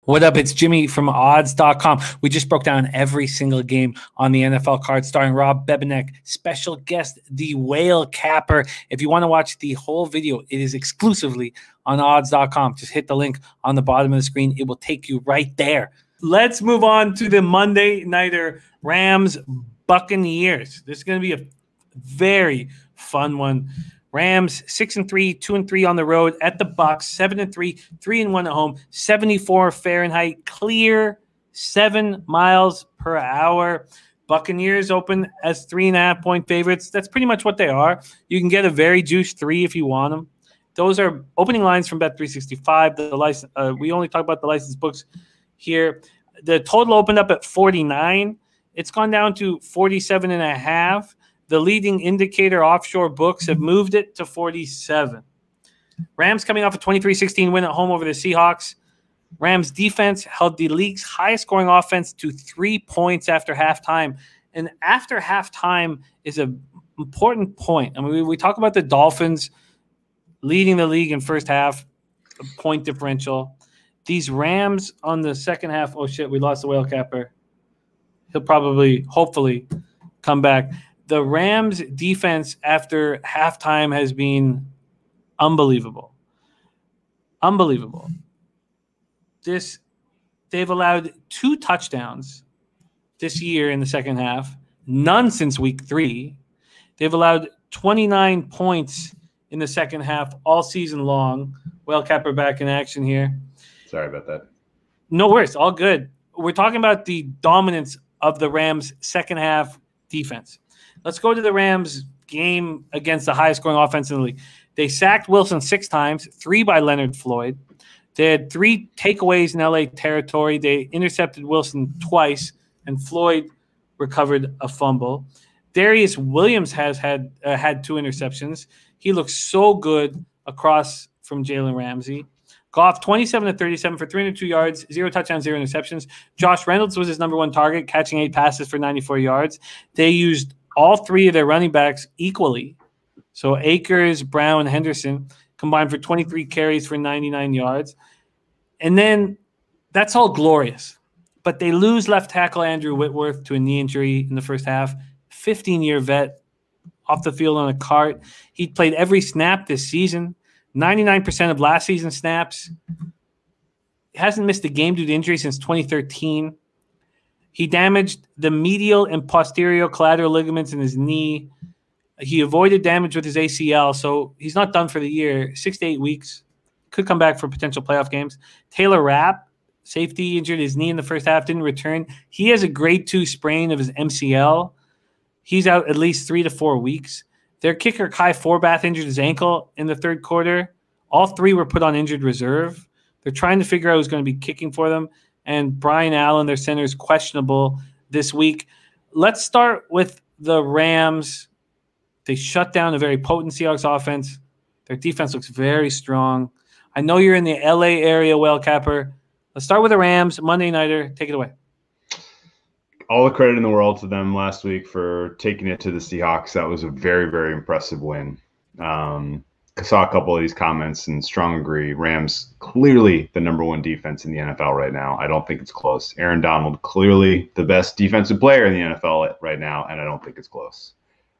What up? It's Jimmy from odds.com. We just broke down every single game on the NFL card starring Rob Bebenek, special guest, the Whale Capper. If you want to watch the whole video, it is exclusively on odds.com. Just hit the link on the bottom of the screen. It will take you right there. Let's move on to the Monday Nighter Rams Buccaneers. This is going to be a very fun one. Rams 6-3, 2-3 on the road at the Bucs, 7-3, 3-1 at home, 74 Fahrenheit, clear 7 miles per hour. Buccaneers open as 3.5-point favorites. That's pretty much what they are. You can get a very juiced 3 if you want them. Those are opening lines from Bet365. The license, we only talk about the licensed books here. The total opened up at 49. It's gone down to 47.5. The leading indicator offshore books have moved it to 47. Rams coming off a 23-16 win at home over the Seahawks. Rams defense held the league's highest scoring offense to 3 points after halftime. And after halftime is an important point. I mean, we talk about the Dolphins leading the league in first half, point differential. These Rams on the second half, oh shit, we lost the Whale Capper. He'll probably, hopefully, come back. The Rams defense after halftime has been unbelievable. Unbelievable. They've allowed 2 touchdowns this year in the second half, none since week 3. They've allowed 29 points in the second half all season long. Whale Capper back in action here. Sorry about that. No worries, all good. We're talking about the dominance of the Rams' second half defense. Let's go to the Rams game against the highest scoring offense in the league. They sacked Wilson 6 times, 3 by Leonard Floyd. They had 3 takeaways in LA territory. They intercepted Wilson twice, and Floyd recovered a fumble. Darius Williams has had 2 interceptions. He looks so good across from Jalen Ramsey. Goff, 27-37 for 302 yards, 0 touchdowns, 0 interceptions. Josh Reynolds was his number 1 target, catching 8 passes for 94 yards. They used all 3 of their running backs equally. So Akers, Brown, Henderson combined for 23 carries for 99 yards. And then that's all glorious. But they lose left tackle Andrew Whitworth to a knee injury in the first half. 15-year vet off the field on a cart. He played every snap this season. 99% of last season's snaps. He hasn't missed a game due to injury since 2013. He damaged the medial and posterior collateral ligaments in his knee. He avoided damage with his ACL, so he's not done for the year. 6 to 8 weeks. Could come back for potential playoff games. Taylor Rapp, safety, injured his knee in the first half, didn't return. He has a grade 2 sprain of his MCL. He's out at least 3 to 4 weeks. Their kicker, Kai Forbath, injured his ankle in the third quarter. All 3 were put on injured reserve. They're trying to figure out who's going to be kicking for them. And Brian Allen, their center, is questionable this week. Let's start with the Rams. They shut down a very potent Seahawks offense. Their defense looks very strong. I know you're in the LA area, Whale Capper. Let's start with the Rams. Monday Nighter, take it away. All the credit in the world to them last week for taking it to the Seahawks. That was a very, very impressive win. I saw a couple of these comments and strong agree. Rams clearly the number 1 defense in the NFL right now. I don't think it's close. Aaron Donald clearly the best defensive player in the NFL right now, and I don't think it's close.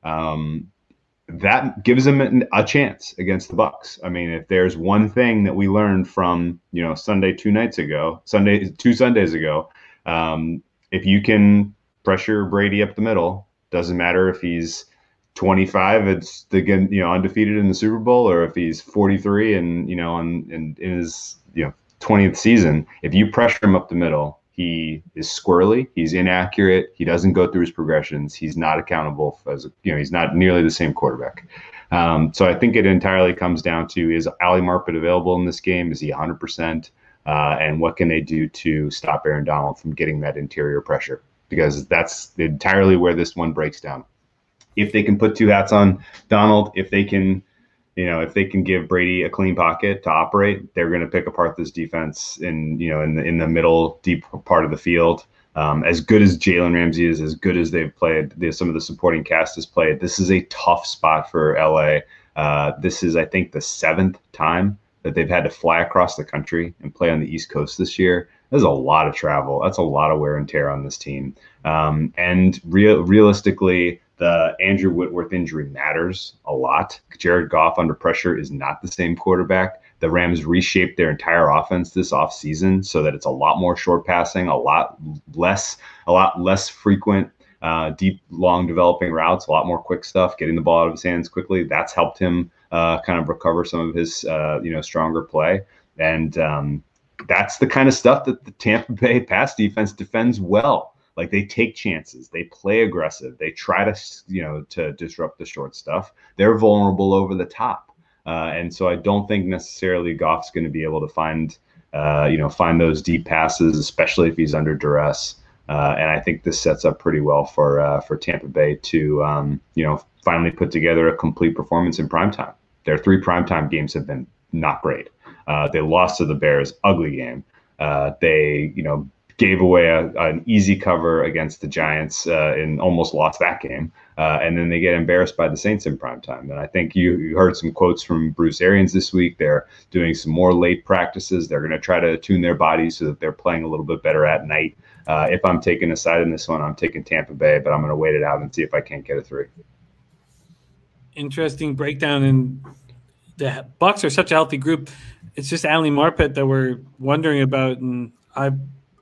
That gives them a chance against the Bucs. I mean, if there's one thing that we learned from Sunday 2 Sundays ago, if you can pressure Brady up the middle, doesn't matter if he's 25, it's undefeated in the Super Bowl, or if he's 43 and in his 20th season. If you pressure him up the middle, he is squirrely, he's inaccurate, he doesn't go through his progressions, he's not accountable he's not nearly the same quarterback. So I think it entirely comes down to, is Ali Marpet available in this game? Is he 100%? And what can they do to stop Aaron Donald from getting that interior pressure? Because that's entirely where this one breaks down. If they can put 2 hats on Donald, if they can give Brady a clean pocket to operate, they're going to pick apart this defense in the middle, deep part of the field. As good as Jalen Ramsey is, as good as they've played, some of the supporting cast has played, this is a tough spot for LA. This is, I think, the 7th time that they've had to fly across the country and play on the East Coast this year. There's a lot of travel. That's a lot of wear and tear on this team. And realistically, the Andrew Whitworth injury matters a lot. Jared Goff under pressure is not the same quarterback. The Rams reshaped their entire offense this offseason so that it's a lot more short passing, a lot less frequent deep, long developing routes, a lot more quick stuff, getting the ball out of his hands quickly. That's helped him kind of recover some of his stronger play. And that's the kind of stuff that the Tampa Bay pass defense defends well. Like, they take chances, they play aggressive, they try to disrupt the short stuff. They're vulnerable over the top, and so I don't think necessarily Goff's going to be able to find those deep passes, especially if he's under duress. And I think this sets up pretty well for Tampa Bay to finally put together a complete performance in primetime. Their 3 primetime games have been not great. They lost to the Bears, ugly game. They gave away an easy cover against the Giants and almost lost that game. And then they get embarrassed by the Saints in primetime. And I think you heard some quotes from Bruce Arians this week. They're doing some more late practices. They're going to try to tune their bodies so that they're playing a little bit better at night. If I'm taking a side in this one, I'm taking Tampa Bay, but I'm going to wait it out and see if I can't get a 3. Interesting breakdown. And the Bucs are such a healthy group. It's just Ali Marpet that we're wondering about, and I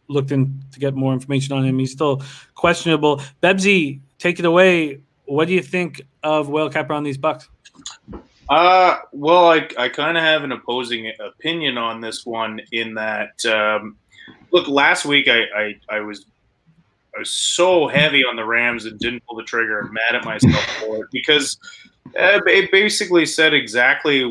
looked in to get more information on him. He's still questionable. Bebsie, take it away. What do you think of Whale Capper on these Bucs? Well, I kind of have an opposing opinion on this one in that, look, last week I was so heavy on the Rams and didn't pull the trigger and mad at myself for it because it basically said exactly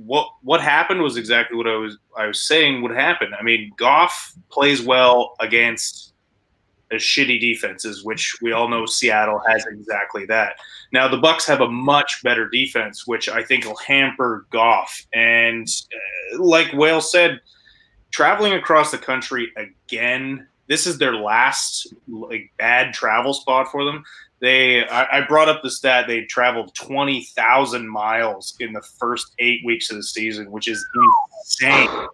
what happened was exactly what I was saying would happen. I mean, Goff plays well against a shitty defenses, which we all know Seattle has exactly that. Now the Bucs have a much better defense, which I think will hamper Goff. And like Whale said, traveling across the country again, this is their last bad travel spot for them. I brought up the stat they traveled 20,000 miles in the first 8 weeks of the season, which is insane.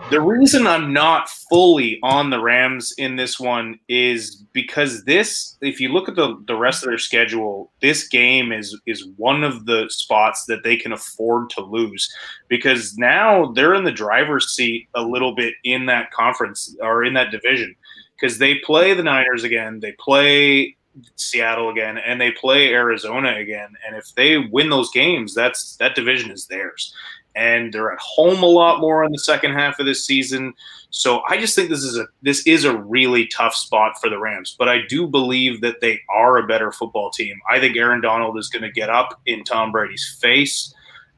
The reason I'm not fully on the Rams in this one is because if you look at the rest of their schedule, this game is one of the spots that they can afford to lose because now they're in the driver's seat a little bit in that conference or in that division because they play the Niners again, they play Seattle again, and they play Arizona again. And if they win those games, that division is theirs. And they're at home a lot more in the second half of this season. So I just think this is a really tough spot for the Rams. But I do believe that they are a better football team. I think Aaron Donald is going to get up in Tom Brady's face.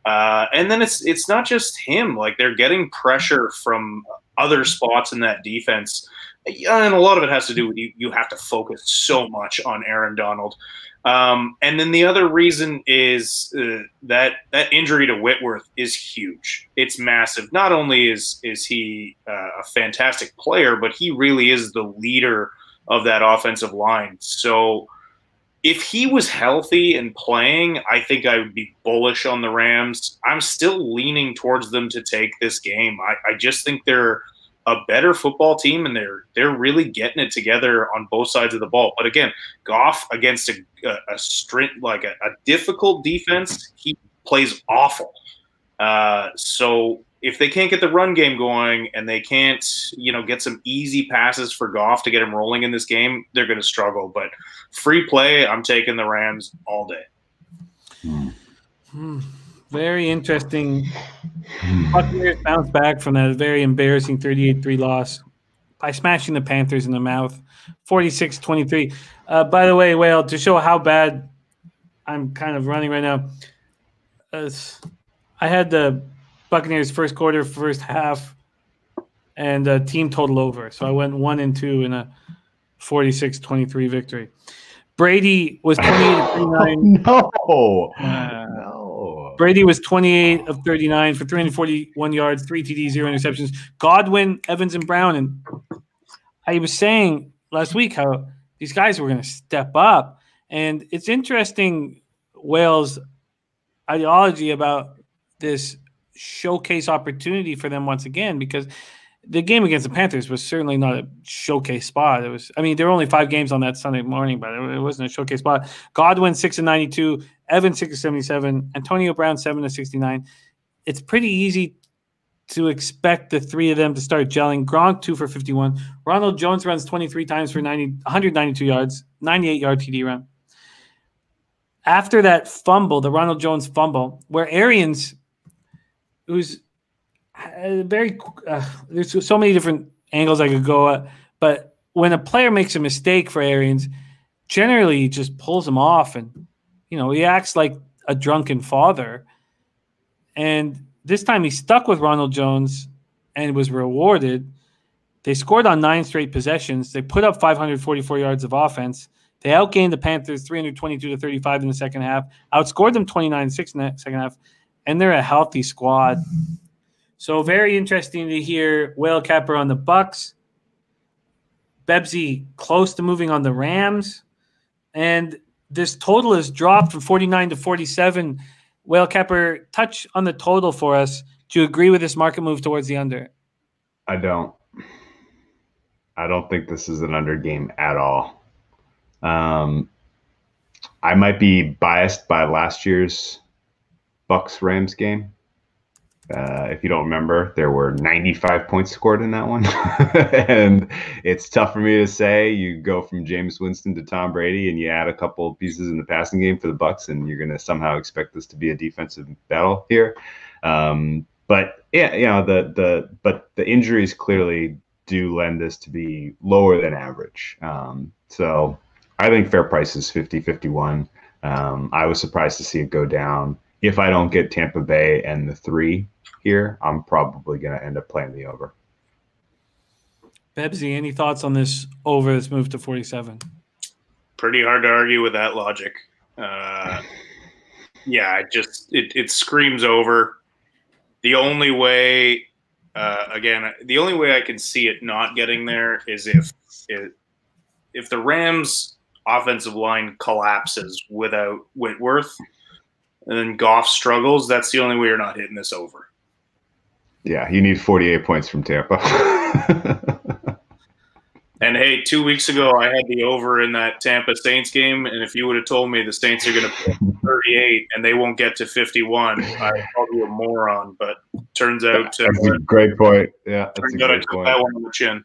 And then it's not just him. Like, they're getting pressure from other spots in that defense. And a lot of it has to do with you have to focus so much on Aaron Donald. And then the other reason is that injury to Whitworth is huge. It's massive. Not only is he a fantastic player, but he really is the leader of that offensive line. So if he was healthy and playing, I think I would be bullish on the Rams. I'm still leaning towards them to take this game. I just think they're a better football team, and they're really getting it together on both sides of the ball. But again, Goff against a difficult defense, he plays awful. So if they can't get the run game going and they can't, get some easy passes for Goff to get him rolling in this game, they're going to struggle. But free play, I'm taking the Rams all day. Very interesting. Buccaneers bounced back from that very embarrassing 38-3 loss by smashing the Panthers in the mouth, 46-23. By the way, Whale, to show how bad I'm kind of running right now, I had the Buccaneers first quarter, first half, and team total over. So I went 1-2 in a 46-23 victory. Brady was 28-39. No. Brady was 28 of 39 for 341 yards, 3 TDs, 0 interceptions. Godwin, Evans, and Brown. And I was saying last week how these guys were going to step up. And it's interesting, Wales' ideology about this showcase opportunity for them once again, because the game against the Panthers was certainly not a showcase spot. It was, I mean, there were only 5 games on that Sunday morning, but it wasn't a showcase spot. Godwin 6-92, Evan 6-77, Antonio Brown 7-69. It's pretty easy to expect the 3 of them to start gelling. Gronk 2 for 51. Ronald Jones runs 23 times for 192 yards, 98-yard TD run. After that fumble, the Ronald Jones fumble, where Arians, who's very there's so many different angles I could go at, but when a player makes a mistake for Arians, generally he just pulls him off, and he acts like a drunken father. And this time he stuck with Ronald Jones and was rewarded. They scored on 9 straight possessions. They put up 544 yards of offense. They outgained the Panthers 322-35 in the second half, outscored them 29-6 in the second half, and they're a healthy squad. So very interesting to hear Whale Capper on the Bucks. Bebsie close to moving on the Rams. And this total has dropped from 49 to 47. Whale Capper, touch on the total for us. Do you agree with this market move towards the under? I don't think this is an under game at all. I might be biased by last year's Bucks-Rams game. If you don't remember, there were 95 points scored in that one. And it's tough for me to say you go from Jameis Winston to Tom Brady and you add a couple of pieces in the passing game for the Bucks, and you're going to somehow expect this to be a defensive battle here. But yeah, but the injuries clearly do lend this to be lower than average. So I think fair price is 50-51. I was surprised to see it go down. If I don't get Tampa Bay and the 3 here, I'm probably going to end up playing the over. Bebsie, any thoughts on this over this move to 47? Pretty hard to argue with that logic. Yeah, it screams over. The only way, the only way I can see it not getting there is if the Rams' offensive line collapses without Whitworth, and then Goff struggles. That's the only way you're not hitting this over. Yeah, you need 48 points from Tampa. And hey, 2 weeks ago I had the over in that Tampa Saints game, and if you would have told me the Saints are going to put 38 and they won't get to 51, I'd probably be a moron. But turns out that's a great point. Yeah, turns out I took that one on the chin.